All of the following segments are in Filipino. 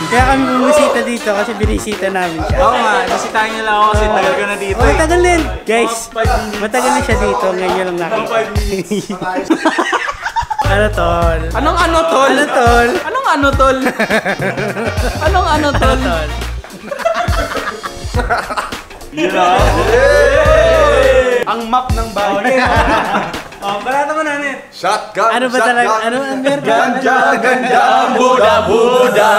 Kaya kami bumisita dito kasi binisita namin siya. Oo nga, nasitahin niyo lang ako kasi tagal ko na dito. Oh, matagal din. Guys, matagal na siya dito. Ngayon lang nakita. Ano tol? Anong ano tol? Ano tol? Anong ano tol? Anong ano tol? You know? Ang map ng bahay. Oh, balata mo na, Net. Shotgun! Ano ba talaga? Ano ang meron? Ganja, ganja, Buddha, Buddha,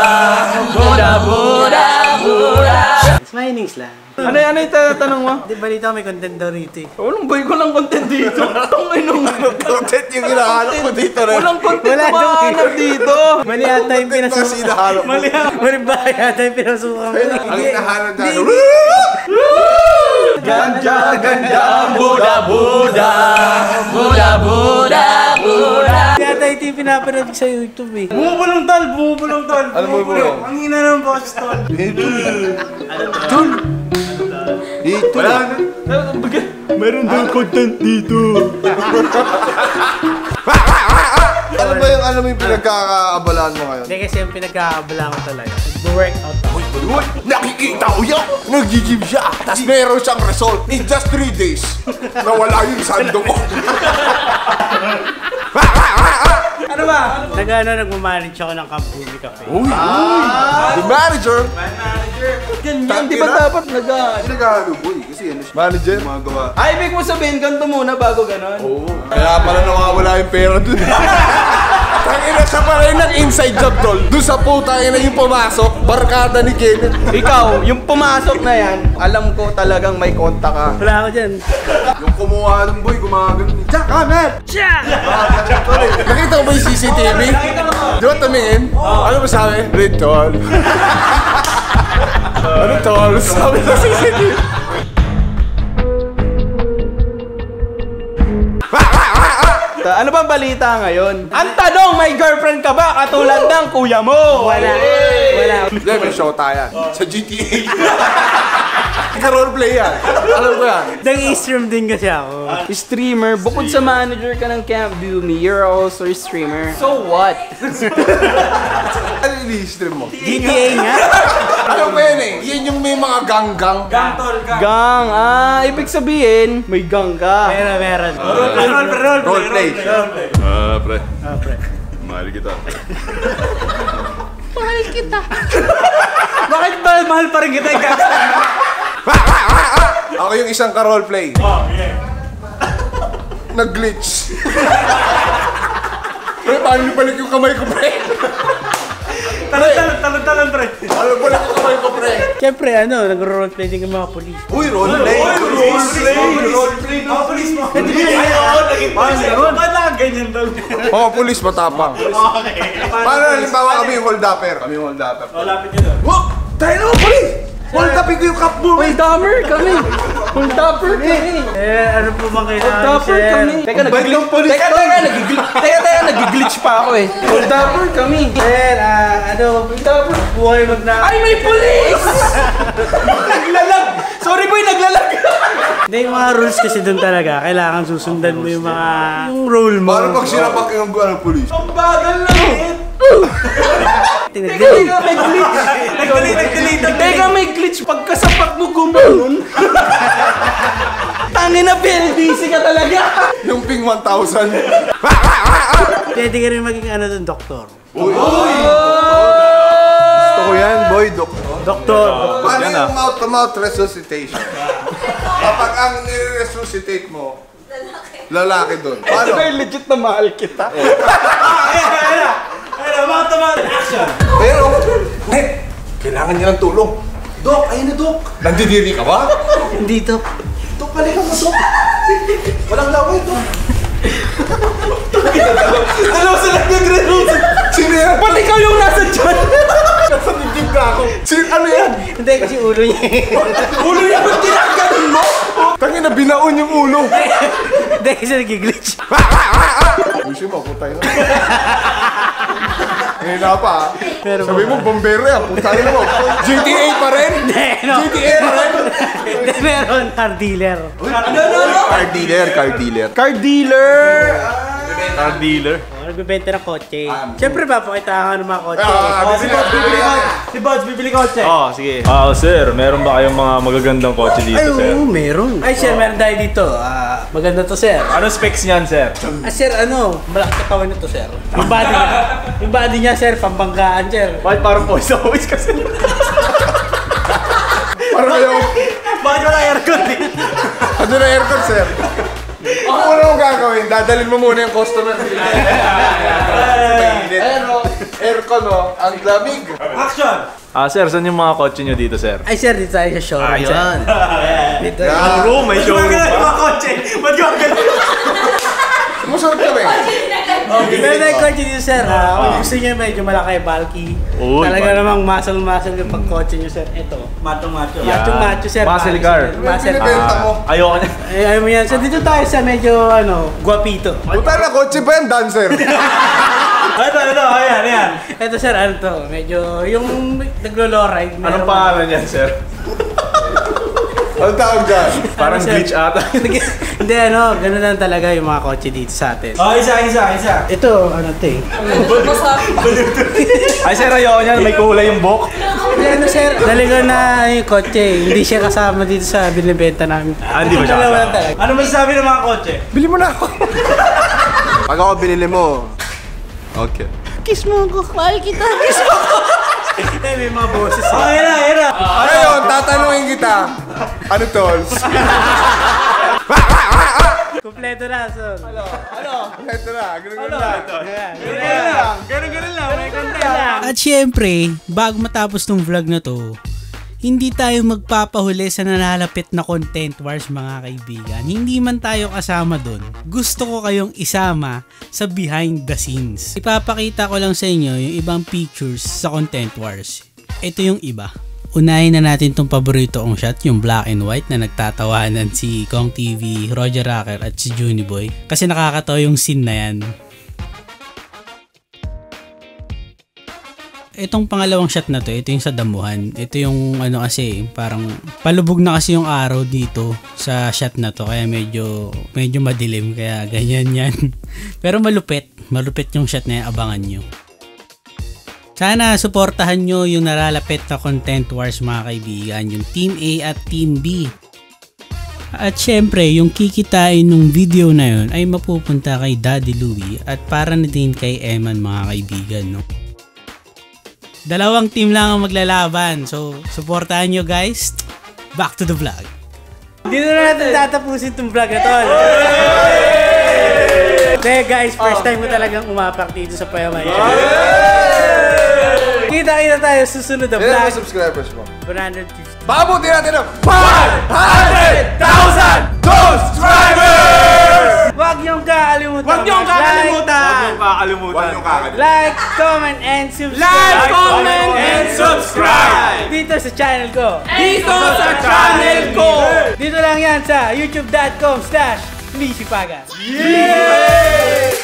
Buddha, Buddha, Buddha. Smilings lang. Ano yung tanong mo? Di balita ko may content daw rito eh. Walang boy ko ng content dito. Ang inong Content yung hinahanap ko dito rin. walang content Wala na mahanap dito. Mali ata yung pinasukan. Mali ba yata yung pinasukan mo? Ang hinahanap na Ganja, ganja, Buddha, Buddha, Buddha, Buddha, Buddha. Yata ito yung pinapanood sa YouTube eh. Bumubulong tol, bumubulong tol. Ano mo bro? Ang hina ng boss tol. Tol! Dito Wala na. Meron daw content dito. Ano yung pinagkakaabalahan mo ngayon? Hindi kasi yung pinagkakabala ko talaga. Nag-workout ako. Uy! Nakikita ko yan! Nag-gym siya! Tapos meron siyang result in just 3 days. Nawala yung sando ko. Ano ba? Nagmamanage ako ng Camp Bumi Cafe. Uy! The manager! Ganyan, di ba dapat Nag-ano boy? Kasi ano siya? Manager? Magawa. Ay, ibig mo sabihin, ganito muna bago ganon. Oo. Kaya pala nawawala yung pera dun. Tangina siya pa rin ng inside job tol. Doon sa puta na yung pumasok, barkada ni Kenneth. Ikaw, yung pumasok na yan, alam ko talagang may konta ka. Wala ako dyan. Yung kumuha ng boy, gumagano ni Jack Hammer! Siya! Nakita mo ba yung CCTV? Di ba tumingin? Ano ba sabi? Red tol. Ano tol? Sabi sa CCTV. Ano bang balita ngayon? Ang tanong, may girlfriend ka ba? Katulad ng kuya mo. Wala. Wala. Hindi, may shota yan. Sa GTA. Naka-roleplay yan. Alam ko yan. Nag-i-stream din kasi ako. Streamer, bukod sa manager ka ng Camp Bumi, you're also a streamer. So what? Ano yung i-stream mo? GTA nga? Ano ba yan eh? Yan yung may mga gang-gang. Gang, ibig sabihin, may gang ka. Meron. Roleplay. Pre. Pre. Mahal kita. Mahal kita. Bakit ba mahal pa rin kita? Ako yung isang ka-roleplay. Nag-glitch. Pre, paano nipalik yung kamay ko, pre? Talon, pre. Paano balik yung kamay ko, pre? Siyempre, nag-roleplay din ng mga polis. Uy, roleplay! Roleplay! Mga polis mo. Ayun, naging polis. Ba't nakaganyan daw? Mga pulis matapang. Okay. Paano halimbawa kami yung hold-upper? Kami yung hold-upper. Lapit nyo doon. Whoop! Tayo naman, pulis! Hold-upin ko yung cup mo! Hold-upper kami. Hold-upper kami. Ano po bang kailangan, Hold-upper kami. Teka, nag-glitch pa ako eh. Hold-upper kami. Sir, Hold-upper. buhay magna... Ay, may pulis! Naglalag! Sorry boy, naglalag! Hindi, yung mga rules kasi doon talaga. Kailangan susundan mo yung mga... yung role mo. Paano pag sinapak yung pulis? Ang bagal lang eh. Tinag-delete. Teka, may glitch. Pagkasapak mo gumanon. Tangin na PLDC ka talaga. Yung ping 1,000. Pwede ka rin maging doon, doktor. Uy! Gusto ko yan, boy, Doktor. Paano yung mouth-to-mouth resuscitation? Kapag ang nire-resuscitate mo, lalaki doon. Paano? Ay, legit na mahal kita. Action! Pero, kailangan niya ng tulong. Dok, ayun na, Dok. Nandidiri ka ba? Hindi, Dok. Dok, halika mo, Dok. Walang laway, Dok. Dalawa sila nag-reload. Sino yan? Ba't ikaw yung nasa dyan? Nasa dibdib ka ako. Sino, ano yan? Hindi, kasi ulo niya. Ulo niya ba't ginaganon mo? Tangin Tangin na binaon yung ulo. Hindi, kasi nag-glitch. Gusto mo, putay na. Ngayon na pa. Pero Sabi mo, bombero yan. Putay na mo. GTA pa rin? Hindi, no. GTA pa rin? Hindi, meron car dealer. Car dealer, car dealer. Car dealer! Car dealer? Nagbibenta ng kotse. Siyempre, papakita ka ng mga kotse. Si Bods, bibili kotse. Oh, sige. Sir, meron ba kayong mga magagandang kotse dito, Ay, sir? oo, meron. Ay, sir, meron tayo dito. Maganda to, sir. Ano specs niyan, sir? Sir, malaki katawan nito, sir. Yung body niya, sir, pambanggaan, sir. Bakit parang voice of voice kasi? Parang kayo. Bakit wala aircon eh? Ano na aircon, sir? Ako muna mo gagawin. Dadalhin mo muna yung customer. Pero, aircon, oh. Ang lamig. Action! Sir, saan yung mga kotse nyo dito, sir? Ay, sir, dito tayo sa showroom, sir. Dito. Showroom? May showroom pa? Mga kotse! Ba't yung Masarap kami. Meron tayong kotse dito, sir. Kung gusto nyo medyo malaki, bulky. Uy, Talaga namang muscle yung pagkotse nyo, sir. Ito. Macho-macho. Macho, sir. Muscle car. Muscle car. Binibenta mo. Ayoko na. Ay, ayaw mo yan. So, dito tayo sa medyo, guwapito. Puta na, kotse ba yan, dancer? Ayan. Ito, sir, ano to? Medyo, yung naglo-lowride. Anong pangalan niyan, sir? Anong tawag dyan? Parang sir? glitch ata. Hindi, ganun lang talaga yung mga kotse dito sa atin. Isa. Ito, to eh. Ay, sir, ayoko niyan. May kulay yung buhok. Hindi, sir, daligo na yung kotse. Hindi siya kasama dito sa binibenta namin. Hindi ba siya Dalawa kasama? lang talaga. Ano masasabi ng mga kotse? Bili mo na ako. Pag ako binili mo. Okay. Kiss mo ako, mahal kita. Kiss mo ako. May mga boses. Ayan na. Ngayon, tatanungin kita. Ano, tolls? Kompleto na, son. Ito na, ganun lang. Ganun lang, may content lang. At syempre, bago matapos tong vlog na to, hindi tayo magpapahuli sa nalalapit na content wars, mga kaibigan. Hindi man tayo kasama doon. Gusto ko kayong isama sa behind the scenes. Ipapakita ko lang sa inyo yung ibang pictures sa content wars. Ito yung iba. Unahin na natin tong paborito kong shot, yung black and white na nagtatawanan si Kong TV, Roger Rocker at si Juniboy. Kasi nakakatawa yung scene na yan. Itong pangalawang shot na to, ito yung sa damuhan. Ito yung kasi, parang palubog na kasi yung araw dito sa shot na to. Kaya medyo madilim, kaya ganyan yan. Pero malupit yung shot na yan, abangan nyo. Sana suportahan nyo yung nalalapit na content wars, mga kaibigan. Yung Team A at Team B. At syempre, yung kikitain ng video na yun ay mapupunta kay Daddy Louie at para na din kay Eman, mga kaibigan, no? Dalawang team lang ang maglalaban. So, supportahan nyo, guys. Back to the vlog. Dito na natin tatapusin itong vlog na to. Okay, guys, first time ko talagang umapak dito sa Payaman. Kita tayo susunod na Ilan vlog. ang subscribers mo? 150. Pabuti natin ng 500,000 subscribers! Huwag niyong kakalimutan. Huwag niyong kakalimutan. Like, comment, and subscribe. Like, comment, and subscribe. Dito sa channel ko. Dito sa channel ko. Dito lang yan sa youtube.com/Lisipagan. Yeah!